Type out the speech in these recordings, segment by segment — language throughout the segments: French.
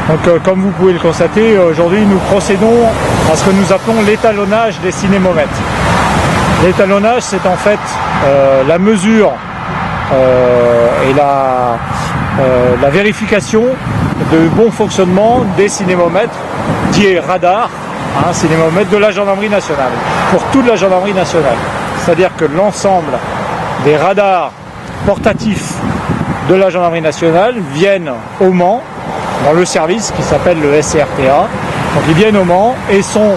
Donc comme vous pouvez le constater, aujourd'hui nous procédons à ce que nous appelons l'étalonnage des cinémomètres. L'étalonnage, c'est en fait la mesure et la vérification de bon fonctionnement des cinémomètres dits radars, cinémomètres de la gendarmerie nationale, pour toute la gendarmerie nationale. C'est-à-dire que l'ensemble des radars portatifs de la gendarmerie nationale viennent au Mans, dans le service qui s'appelle le SCRTA. Donc ils viennent au Mans et sont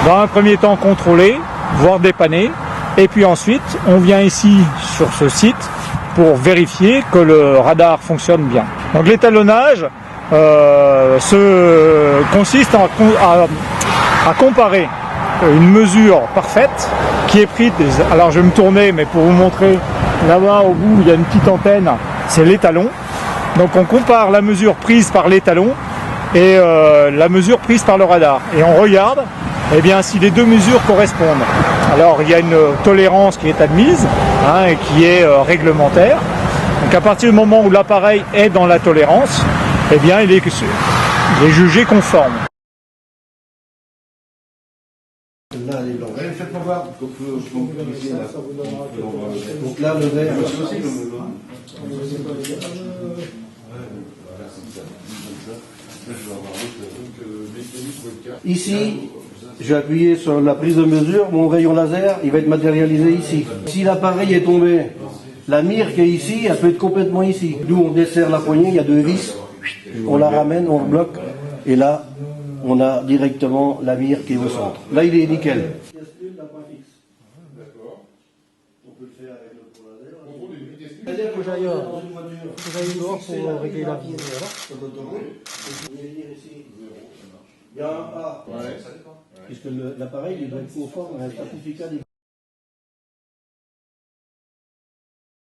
dans un premier temps contrôlés, voire dépannés. Et puis ensuite, on vient ici sur ce site pour vérifier que le radar fonctionne bien. Donc l'étalonnage consiste à comparer une mesure parfaite qui est prise. Alors je vais me tourner, mais pour vous montrer, là-bas au bout il y a une petite antenne, c'est l'étalon. Donc on compare la mesure prise par l'étalon et la mesure prise par le radar. Et on regarde si les deux mesures correspondent. Alors il y a une tolérance qui est admise et qui est réglementaire. Donc à partir du moment où l'appareil est dans la tolérance, il est jugé conforme. Là, elle est blanche. Faites-moi voir. Donc là, le vert. Ici, je vais appuyer sur la prise de mesure, mon rayon laser, il va être matérialisé ici. Si l'appareil est tombé, la mire qui est ici, elle peut être complètement ici. Nous, on desserre la poignée, il y a deux vis, on la ramène, on bloque, et là, on a directement la mire qui est au centre. Là, il est nickel. C'est-à-dire que j'aille dehors pour régler la vis. Il y a un A, puisque l'appareil doit être conforme à un certificat.